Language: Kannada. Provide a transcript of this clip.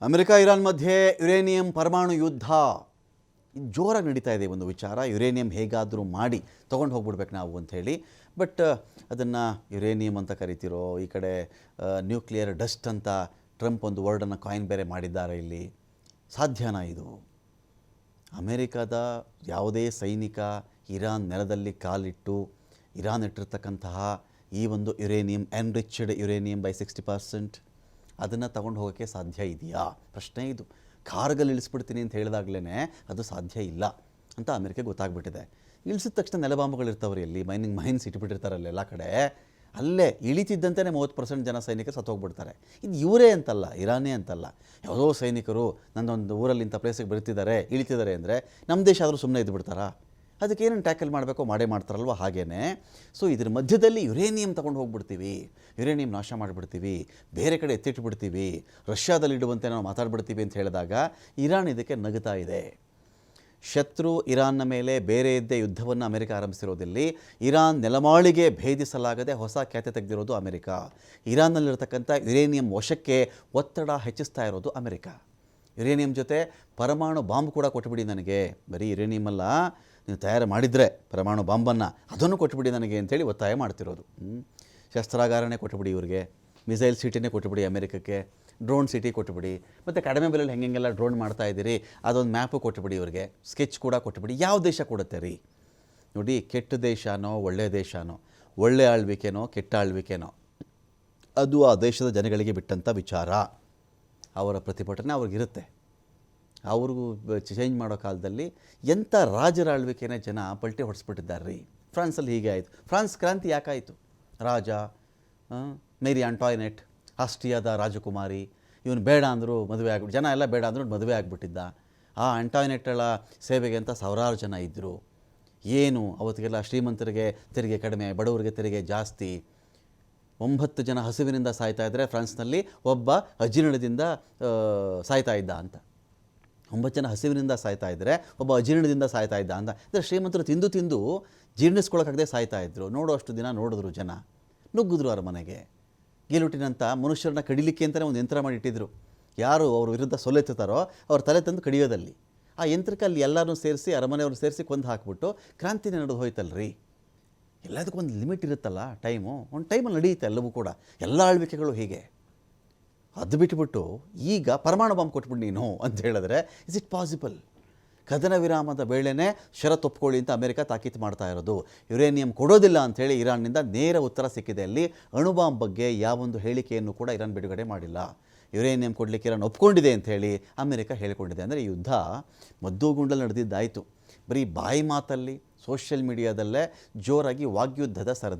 ಅಮೆರಿಕ ಇರಾನ್ ಮಧ್ಯೆ ಯುರೇನಿಯಂ ಪರಮಾಣು ಯುದ್ಧ ಜೋರಾಗಿ ನಡೀತಾ ಇದೆ. ಒಂದು ವಿಚಾರ, ಯುರೇನಿಯಂ ಹೇಗಾದರೂ ಮಾಡಿ ತೊಗೊಂಡು ಹೋಗ್ಬಿಡ್ಬೇಕು ನಾವು ಅಂಥೇಳಿ. ಬಟ್ ಅದನ್ನು ಯುರೇನಿಯಂ ಅಂತ ಕರಿತಿರೋ, ಈ ಕಡೆ ನ್ಯೂಕ್ಲಿಯರ್ ಡಸ್ಟ್ ಅಂತ ಟ್ರಂಪ್ ಒಂದು ವರ್ಡನ್ನು ಕಾಯಿನ್ ಬೇರೆ ಮಾಡಿದ್ದಾರೆ. ಇಲ್ಲಿ ಸಾಧ್ಯನಾ ಇದು? ಅಮೆರಿಕದ ಯಾವುದೇ ಸೈನಿಕ ಇರಾನ್ ನೆಲದಲ್ಲಿ ಕಾಲಿಟ್ಟು ಇರಾನ್ ಇಟ್ಟಿರ್ತಕ್ಕಂತಹ ಈ ಒಂದು ಯುರೇನಿಯಂ, ಎನ್ರಿಚ್ಡ್ ಯುರೇನಿಯಂ ಬೈ 60%, ಅದನ್ನು ತಗೊಂಡು ಹೋಗೋಕ್ಕೆ ಸಾಧ್ಯ ಇದೆಯಾ ಪ್ರಶ್ನೆ ಇದು. ಕಾರ್ಗಲ್ಲಿ ಇಳಿಸ್ಬಿಡ್ತೀನಿ ಅಂತ ಹೇಳಿದಾಗಲೇ ಅದು ಸಾಧ್ಯ ಇಲ್ಲ ಅಂತ ಅಮೆರಿಕ ಗೊತ್ತಾಗ್ಬಿಟ್ಟಿದೆ. ಇಳಿಸಿದ ತಕ್ಷಣ ನೆಲಬಾಂಬುಗಳಿರ್ತಾವ್ರಿ, ಅಲ್ಲಿ ಮೈನ್ಸ್ ಇಟ್ಬಿಟ್ಟಿರ್ತಾರಲ್ಲ ಎಲ್ಲ ಕಡೆ. ಅಲ್ಲೇ ಇಳಿತಿದ್ದಂತೆ 30% ಜನ ಸೈನಿಕರು ಸತ್ತೋಗ್ಬಿಡ್ತಾರೆ. ಇದು ಇವರೇ ಅಂತಲ್ಲ, ಇರಾನೇ ಅಂತಲ್ಲ, ಯಾವುದೋ ಸೈನಿಕರು ನನ್ನೊಂದು ಊರಲ್ಲಿ ಇಂಥ ಪ್ಲೇಸಿಗೆ ಬರ್ತಿದ್ದಾರೆ, ಇಳಿತಿದ್ದಾರೆ ಅಂದರೆ ನಮ್ಮ ದೇಶ ಆದರೂ ಸುಮ್ಮನೆ ಇದ್ದುಬಿಡ್ತಾರಾ? ಅದಕ್ಕೆ ಏನೇನು ಟ್ಯಾಕಲ್ ಮಾಡಬೇಕೋ ಮಾಡೇ ಮಾಡ್ತಾರಲ್ವ, ಹಾಗೇ. ಸೊ ಇದ್ರ ಮಧ್ಯದಲ್ಲಿ ಯುರೇನಿಯಂ ತೊಗೊಂಡು ಹೋಗ್ಬಿಡ್ತೀವಿ, ಯುರೇನಿಯಂ ನಾಶ ಮಾಡಿಬಿಡ್ತೀವಿ, ಬೇರೆ ಕಡೆ ಎತ್ತಿಟ್ಬಿಡ್ತೀವಿ, ರಷ್ಯಾದಲ್ಲಿ ಇಡುವಂತೆ ನಾವು ಮಾತಾಡ್ಬಿಡ್ತೀವಿ ಅಂತ ಹೇಳಿದಾಗ ಇರಾನ್ ಇದಕ್ಕೆ ನಗುತ್ತಾ ಇದೆ. ಶತ್ರು ಇರಾನ್ನ ಮೇಲೆ ಬೇರೆ ಇದ್ದೇ ಯುದ್ಧವನ್ನು ಅಮೆರಿಕ ಆರಂಭಿಸಿರೋದಿಲ್ಲಿ. ಇರಾನ್ ನೆಲಮಾಳಿಗೆ ಭೇದಿಸಲಾಗದೆ ಹೊಸ ಖ್ಯಾತೆ ತೆಗೆದಿರೋದು ಅಮೆರಿಕ. ಇರಾನ್ನಲ್ಲಿರ್ತಕ್ಕಂಥ ಯುರೇನಿಯಂ ವಶಕ್ಕೆ ಒತ್ತಡ ಹೆಚ್ಚಿಸ್ತಾ ಇರೋದು ಅಮೆರಿಕ. ಯುರೇನಿಯಂ ಜೊತೆ ಪರಮಾಣು ಬಾಂಬ್ ಕೂಡ ಕೊಟ್ಟುಬಿಡಿ ನನಗೆ, ಬರೀ ಯುರೇನಿಯಂ ಅಲ್ಲ, ನೀವು ತಯಾರು ಮಾಡಿದರೆ ಪರಮಾಣು ಬಾಂಬನ್ನು ಅದನ್ನು ಕೊಟ್ಟುಬಿಡಿ ನನಗೆ ಅಂತೇಳಿ ಒತ್ತಾಯ ಮಾಡ್ತಿರೋದು. ಶಸ್ತ್ರಾಗಾರನೇ ಕೊಟ್ಟುಬಿಡಿ ಇವ್ರಿಗೆ, ಮಿಸೈಲ್ ಸಿಟಿನೇ ಕೊಟ್ಟುಬಿಡಿ ಅಮೆರಿಕಕ್ಕೆ, ಡ್ರೋನ್ ಸಿಟಿ ಕೊಟ್ಟುಬಿಡಿ, ಮತ್ತು ಕಡಿಮೆ ಬೆಲೆಯಲ್ಲಿ ಹೆಂಗೆಲ್ಲ ಡ್ರೋನ್ ಮಾಡ್ತಾ ಇದ್ದೀರಿ ಅದೊಂದು ಮ್ಯಾಪು ಕೊಟ್ಟುಬಿಡಿ ಇವ್ರಿಗೆ, ಸ್ಕೆಚ್ ಕೂಡ ಕೊಟ್ಟುಬಿಡಿ. ಯಾವ ದೇಶ ಕೊಡುತ್ತೆ ರೀ? ನೋಡಿ, ಕೆಟ್ಟ ದೇಶನೋ ಒಳ್ಳೆಯ ದೇಶನೋ, ಒಳ್ಳೆ ಆಳ್ವಿಕೆನೋ ಕೆಟ್ಟ ಆಳ್ವಿಕೆನೋ, ಅದು ಆ ದೇಶದ ಜನಗಳಿಗೆ ಬಿಟ್ಟಂಥ ವಿಚಾರ. ಅವರ ಪ್ರತಿಭಟನೆ ಅವ್ರಿಗಿರುತ್ತೆ. ಅವ್ರಿಗೂ ಚೇಂಜ್ ಮಾಡೋ ಕಾಲದಲ್ಲಿ ಎಂಥ ರಾಜರ ಆಳ್ವಿಕೆನೇ ಜನ ಪಲ್ಟಿ ಹೊಡೆಸ್ಬಿಟ್ಟಿದ್ದಾರೆ ರೀ. ಫ್ರಾನ್ಸಲ್ಲಿ ಹೀಗೆ ಆಯಿತು. ಫ್ರಾನ್ಸ್ ಕ್ರಾಂತಿ ಯಾಕಾಯಿತು? ರಾಜ ಮೇರಿ ಆಂಟಾಯ್ನೆಟ್, ಆಸ್ಟ್ರಿಯಾದ ರಾಜಕುಮಾರಿ, ಇವನು ಬೇಡ ಅಂದರು ಮದುವೆ ಆಗ್ಬಿಟ್ಟು, ಜನ ಎಲ್ಲ ಬೇಡ ಅಂದರು ಮದುವೆ ಆಗಿಬಿಟ್ಟಿದ್ದ. ಆ ಆಂಟಾಯ್ನೆಟ್ಗಳ ಸೇವೆಗೆ ಅಂತ ಸಾವಿರಾರು ಜನ ಇದ್ದರು. ಏನು ಅವತ್ತಿಗೆಲ್ಲ ಶ್ರೀಮಂತರಿಗೆ ತೆರಿಗೆ ಕಡಿಮೆ, ಬಡವರಿಗೆ ತೆರಿಗೆ ಜಾಸ್ತಿ. 9 ಜನ ಹಸಿವಿನಿಂದ ಸಾಯ್ತಾ ಇದ್ದರೆ ಫ್ರಾನ್ಸ್ನಲ್ಲಿ ಒಬ್ಬ ಅಜೀರ್ಣದಿಂದ ಸಾಯ್ತಾ ಇದ್ದ ಅಂತ. 9 ಜನ ಹಸಿವಿನಿಂದ ಸಾಯ್ತಾ ಇದ್ದರೆ ಒಬ್ಬ ಅಜೀರ್ಣದಿಂದ ಸಾಯ್ತಾ ಇದ್ದ ಅಂತ. ಅಂದರೆ ಶ್ರೀಮಂತರು ತಿಂದು ತಿಂದು ಜೀರ್ಣಿಸ್ಕೊಳ್ಳೋಕ್ಕಾಗದೆ ಸಾಯ್ತಾ ಇದ್ದರು. ನೋಡೋಷ್ಟು ದಿನ ನೋಡಿದ್ರು ಜನ, ನುಗ್ಗಿದ್ರು ಅವ್ರ ಮನೆಗೆ. ಗಿಲುಟಿನಂಥ ಮನುಷ್ಯರನ್ನ ಕಡಿಲಿಕ್ಕೆ ಅಂತಲೇ ಒಂದು ಯಂತ್ರ ಮಾಡಿಟ್ಟಿದ್ರು. ಯಾರು ಅವ್ರ ವಿರುದ್ಧ ಸೊಲೆತ್ತಾರೋ ಅವ್ರ ತಲೆ ತಂದು ಕಡಿಯೋದಲ್ಲಿ. ಆ ಯಂತ್ರಕ್ಕೆ ಅಲ್ಲಿ ಎಲ್ಲರೂ ಸೇರಿಸಿ, ಅರಮನೆಯವ್ರನ್ನ ಸೇರಿಸಿ ಕೊಂದು ಹಾಕಿಬಿಟ್ಟು ಕ್ರಾಂತಿನೇ ನಡೆದು ಹೋಯ್ತಲ್ರಿ. ಎಲ್ಲದಕ್ಕೂ ಒಂದು ಲಿಮಿಟ್ ಇರುತ್ತಲ್ಲ, ಟೈಮು. ಒಂದು ಟೈಮಲ್ಲಿ ನಡೆಯುತ್ತೆ ಎಲ್ಲವೂ ಕೂಡ, ಎಲ್ಲ ಆಳ್ವಿಕೆಗಳು ಹೀಗೆ. ಅದು ಬಿಟ್ಟುಬಿಟ್ಟು ಈಗ ಪರಮಾಣು ಬಾಂಬ್ ಕೊಟ್ಬಿಟ್ಟು ನೀನು ಅಂತ ಹೇಳಿದ್ರೆ ಇಸ್ ಇಟ್ ಪಾಸಿಬಲ್? ಕದನ ವಿರಾಮದ ವೇಳೆನೇ ಷರತ್ತು ಒಪ್ಕೊಳ್ಳಿ ಅಂತ ಅಮೆರಿಕ ತಾಕೀತು ಮಾಡ್ತಾ ಇರೋದು. ಯುರೇನಿಯಂ ಕೊಡೋದಿಲ್ಲ ಅಂಥೇಳಿ ಇರಾನ್ನಿಂದ ನೇರ ಉತ್ತರ ಸಿಕ್ಕಿದೆ. ಅಲ್ಲಿ ಅಣುಬಾಂಬ್ ಬಗ್ಗೆ ಯಾವೊಂದು ಹೇಳಿಕೆಯನ್ನು ಕೂಡ ಇರಾನ್ ಬಿಡುಗಡೆ ಮಾಡಿಲ್ಲ. ಯುರೇನಿಯಂ ಕೊಡಲಿಕ್ಕೆ ಇರಾನ್ ಒಪ್ಕೊಂಡಿದೆ ಅಂಥೇಳಿ ಅಮೆರಿಕ ಹೇಳಿಕೊಂಡಿದೆ. ಅಂದರೆ ಈ ಯುದ್ಧ ಮದ್ದುಗುಂಡಲ್ಲಿ ನಡೆದಿದ್ದಾಯಿತು. ಬರೀ ಬಾಯಿ ಮಾತಲ್ಲಿ, ಸೋಷಿಯಲ್ ಮೀಡಿಯಾದಲ್ಲೇ ಜೋರಾಗಿ ವಾಗ್ಯುದ್ಧದ ಸರದಿ.